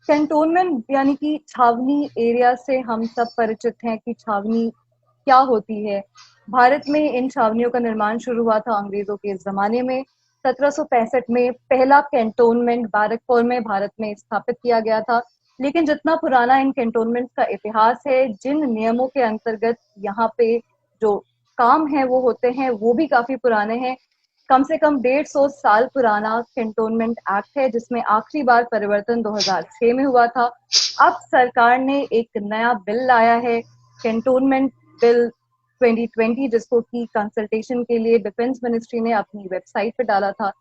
Cantonment यानी कि छावनी एरिया से हम सब परिचित हैं कि छावनी क्या होती है। भारत में इन छावनियों का निर्माण शुरू हुआ था अंग्रेजों के ज़माने में। 1765 में पहला कैंटोनमेंट बैरकपुर में भारत में स्थापित किया गया था। लेकिन जितना पुराना इन कैंटोनमेंट का इतिहास है, जिन नियमों के अंतर्गत यहाँ पे जो काम है वो होते हैं, वो भी काफी पुराने हैं। कम से कम 150 साल पुराना कैंटोनमेंट एक्ट है, जिसमें आखिरी बार परिवर्तन 2006 में हुआ था। अब सरकार ने एक नया बिल लाया है, कैंटोनमेंट बिल 2020, जिसको कि कंसल्टेशन के लिए डिफेंस मिनिस्ट्री ने अपनी वेबसाइट पे डाला था।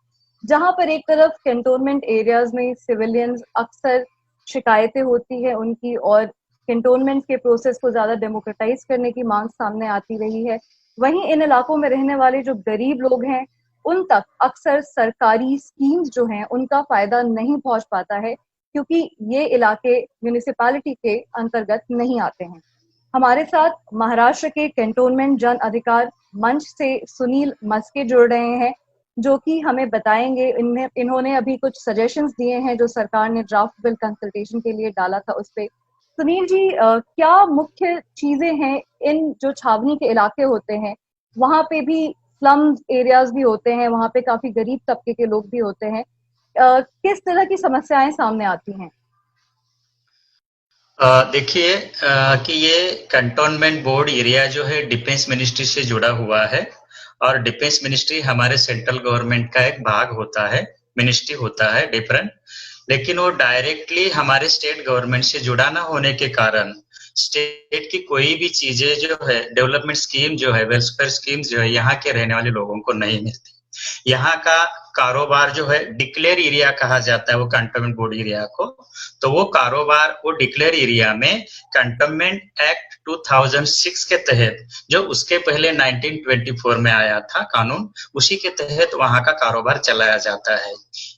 जहां पर एक तरफ कैंटोनमेंट एरियाज में सिविलियंस अक्सर शिकायतें होती है उनकी, और कैंटोनमेंट के प्रोसेस को ज्यादा डेमोक्रेटाइज करने की मांग सामने आती रही है, वहीं इन इलाकों में रहने वाले जो गरीब लोग हैं उन तक अक्सर सरकारी स्कीम्स जो हैं उनका फायदा नहीं पहुंच पाता है, क्योंकि ये इलाके म्यूनिसिपैलिटी के अंतर्गत नहीं आते हैं। हमारे साथ महाराष्ट्र के कैंटोनमेंट जन अधिकार मंच से सुनील मस्के जुड़ रहे हैं, जो कि हमें बताएंगे। इन्होंने अभी कुछ सजेशंस दिए हैं जो सरकार ने ड्राफ्ट बिल कंसल्टेशन के लिए डाला था उस पे। सुनील जी, क्या मुख्य चीजें हैं इन जो छावनी के इलाके होते हैं, वहां पे भी स्लम एरियाज भी होते हैं, वहां पे काफी गरीब तबके के लोग भी होते हैं, किस तरह की समस्याएं सामने आती हैं? देखिए कि ये कंटोनमेंट बोर्ड एरिया जो है डिफेंस मिनिस्ट्री से जुड़ा हुआ है, और डिफेंस मिनिस्ट्री हमारे सेंट्रल गवर्नमेंट का एक भाग होता है, मिनिस्ट्री होता है डिफरेंट। लेकिन वो डायरेक्टली हमारे स्टेट गवर्नमेंट से जुड़ा ना होने के कारण स्टेट की कोई भी चीजें जो है, डेवलपमेंट स्कीम जो है, वेलफेयर स्कीम्स जो है, यहाँ के रहने वाले लोगों को नहीं मिलती। यहाँ का कारोबार जो है डिक्लेयर एरिया कहा जाता है वो कंटोनमेंट बोर्ड एरिया को। तो वो कारोबार वो डिक्लेयर एरिया में कंटोनमेंट एक्ट 2006 के तहत, जो उसके पहले 1924 में आया था कानून, उसी के तहत वहां का कारोबार चलाया जाता है।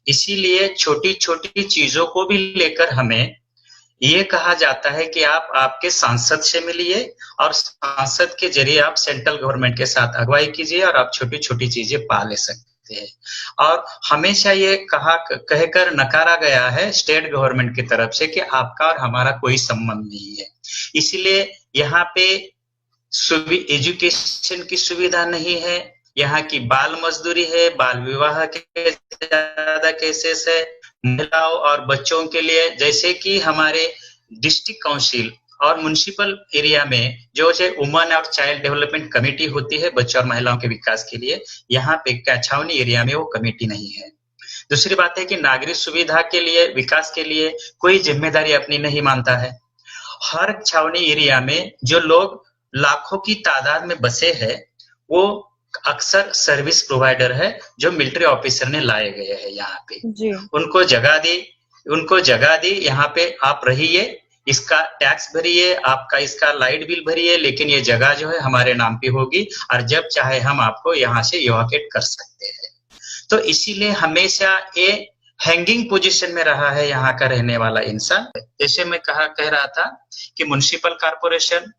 इसीलिए छोटी छोटी चीजों को भी लेकर हमें ये कहा जाता है कि आप आपके सांसद से मिलिए, और सांसद के जरिए आप सेंट्रल गवर्नमेंट के साथ अगुवाई कीजिए, और आप छोटी छोटी चीजें पा ले सकते हैं। और हमेशा ये कहकर नकारा गया है स्टेट गवर्नमेंट की तरफ से कि आपका और हमारा कोई संबंध नहीं है। इसलिए यहाँ पे एजुकेशन की सुविधा नहीं है, यहाँ की बाल मजदूरी है, बाल विवाह के ज्यादा केसेस है, महिलाओं और बच्चों के लिए, जैसे कि हमारे डिस्ट्रिक्ट काउंसिल और म्युनिसिपल एरिया में जो है वुमेन और चाइल्ड डेवलपमेंट कमेटी होती है बच्चों और महिलाओं के विकास के लिए, यहाँ पे छावनी एरिया में वो कमेटी नहीं है। दूसरी बात है कि नागरिक सुविधा के लिए, विकास के लिए कोई जिम्मेदारी अपनी नहीं मानता है। हर छावनी एरिया में जो लोग लाखों की तादाद में बसे हैं, वो अक्सर सर्विस प्रोवाइडर है जो मिलिट्री ऑफिसर ने लाए गए हैं यहाँ पे। जी। उनको जगह दी, यहाँ पे आप रहिए, इसका टैक्स भरिए, आपका इसका लाइट बिल भरिए, लेकिन ये जगह जो है हमारे नाम पे होगी, और जब चाहे हम आपको यहाँ से इवाक्यूएट कर सकते हैं। तो इसीलिए हमेशा ये हैंगिंग पोजीशन में रहा है यहाँ का रहने वाला इंसान। जैसे मैं कह रहा था कि म्युनिसिपल कॉर्पोरेशन,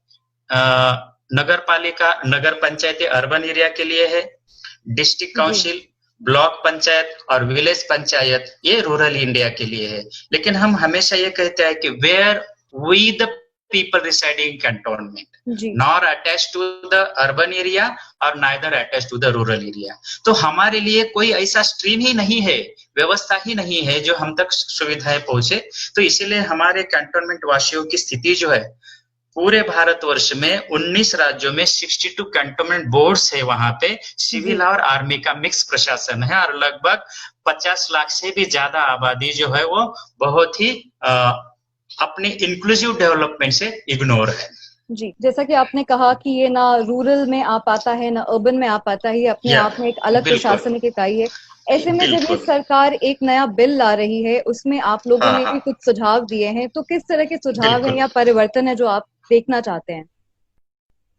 नगर पालिका, नगर पंचायत अर्बन एरिया के लिए है, डिस्ट्रिक्ट काउंसिल, ब्लॉक पंचायत और विलेज पंचायत ये रूरल इंडिया के लिए है। लेकिन हम हमेशा ये कहते हैं कि where we the people residing in cantonment, nor attached to the urban area और neither attached to the rural area। तो हमारे लिए कोई ऐसा स्ट्रीम ही नहीं है, व्यवस्था ही नहीं है जो हम तक सुविधाएं पहुंचे। तो इसीलिए हमारे कैंटोनमेंट वासियों की स्थिति जो है, पूरे भारतवर्ष में 19 राज्यों में 62 कैंटोनमेंट बोर्ड्स है, वहां पे सिविल और आर्मी का मिक्स प्रशासन है, और लगभग 50 लाख से भी ज्यादा आबादी जो है वो बहुत ही अपने इंक्लूसिव डेवलपमेंट से इग्नोर है। जी, जैसा कि आपने कहा कि ये ना रूरल में आ पाता है ना अर्बन में आ पाता है, अपने आप में एक अलग प्रशासनिक इकाई है। ऐसे में जब ये सरकार एक नया बिल ला रही है, उसमें आप लोगों ने भी कुछ सुझाव दिए हैं, तो किस तरह के सुझाव हैं या परिवर्तन है जो आप देखना चाहते हैं?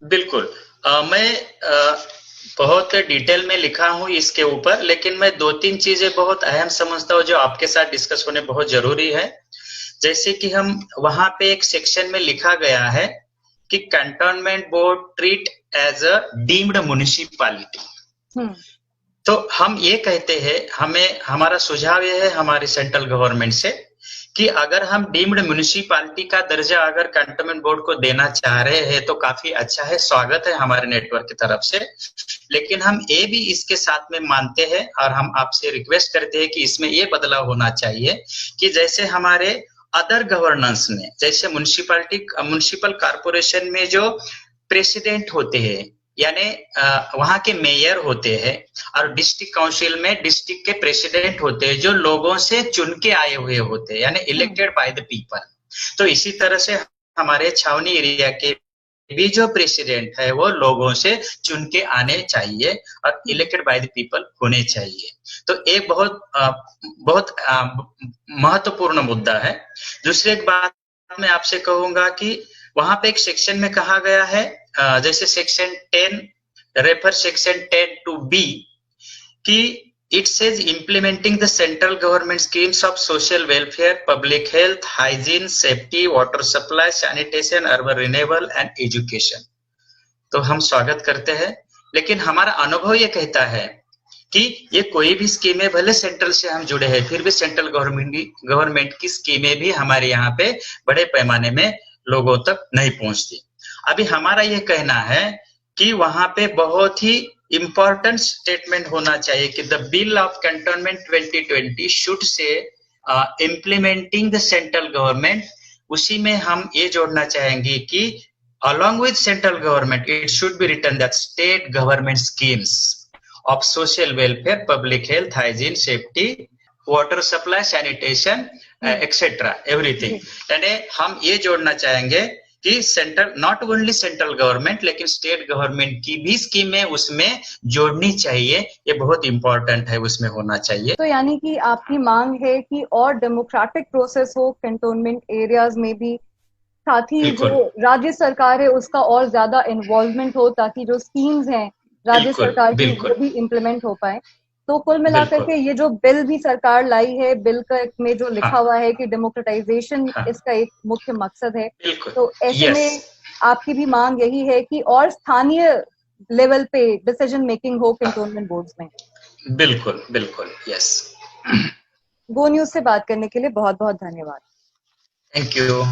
बिल्कुल, मैं बहुत डिटेल में लिखा हूँ इसके ऊपर, लेकिन मैं 2-3 चीजें बहुत अहम समझता हूँ जो आपके साथ डिस्कस होने बहुत जरूरी है। जैसे कि हम वहां पे एक सेक्शन में लिखा गया है कि cantonment board treat as a deemed municipality. तो हम ये कहते हैं, हमारा सुझाव ये है हमारे सेंट्रल गवर्नमेंट से कि अगर हम डीम्ड म्युनिसिपैलिटी का दर्जा अगर कंटोनमेंट बोर्ड को देना चाह रहे हैं तो काफी अच्छा है, स्वागत है हमारे नेटवर्क की तरफ से। लेकिन हम ये भी इसके साथ में मानते हैं और हम आपसे रिक्वेस्ट करते हैं कि इसमें ये बदलाव होना चाहिए कि जैसे हमारे अदर गवर्नेंस में, जैसे म्युनिसिपल कॉर्पोरेशन में जो प्रेसिडेंट होते हैं यानी वहां के मेयर होते हैं, और डिस्ट्रिक्ट काउंसिल में डिस्ट्रिक्ट के प्रेसिडेंट होते हैं जो लोगों से चुन के आए हुए होते हैं यानी इलेक्टेड बाय द पीपल। तो इसी तरह से हमारे छावनी एरिया के भी जो प्रेसिडेंट है वो लोगों से चुन के आने चाहिए और इलेक्टेड बाय द पीपल होने चाहिए। तो एक बहुत महत्वपूर्ण मुद्दा है। दूसरी एक बात मैं आपसे कहूंगा कि वहां पे एक सेक्शन में कहा गया है, जैसे सेक्शन 10 रेफर सेक्शन 10(2)(b) कि it says implementing the central government schemes of social welfare, public health, hygiene, safety, water supply, sanitation, urban renewable and education. तो हम स्वागत करते हैं, लेकिन हमारा अनुभव ये कहता है कि ये कोई भी स्कीमें, भले सेंट्रल से हम जुड़े हैं, फिर भी सेंट्रल गवर्नमेंट की स्कीमें भी हमारे यहाँ पे बड़े पैमाने में लोगों तक नहीं पहुंचती। अभी हमारा ये कहना है कि वहां पे बहुत ही इंपॉर्टेंट स्टेटमेंट होना चाहिए कि the bill of cantonment 2020 should say implementing the central government. उसी में हम ये जोड़ना चाहेंगे कि along with central government it should be written that state government schemes of social welfare, public health, hygiene, safety, water supply, sanitation, etc. everything। यानी हम ये जोड़ना चाहेंगे कि central, not only central government, लेकिन स्टेट गवर्नमेंट की भी स्कीमें उसमें जोड़नी चाहिए। ये बहुत इंपॉर्टेंट है, उसमें होना चाहिए। तो यानी कि आपकी मांग है कि और डेमोक्रेटिक प्रोसेस हो कैंटोनमेंट एरियाज में भी, साथ ही जो राज्य सरकार है उसका और ज्यादा इन्वॉल्वमेंट हो ताकि जो स्कीम्स हैं राज्य सरकार की वो भी इम्प्लीमेंट हो पाए। तो कुल मिलाकर के ये जो बिल भी सरकार लाई है, बिल का में जो लिखा हुआ है कि डेमोक्रेटाइजेशन इसका एक मुख्य मकसद है। तो ऐसे में आपकी भी मांग यही है कि और स्थानीय लेवल पे डिसीजन मेकिंग हो कैंटोनमेंट बोर्ड्स में। बिल्कुल बिल्कुल, यस। गो न्यूज से बात करने के लिए बहुत बहुत धन्यवाद। Thank you.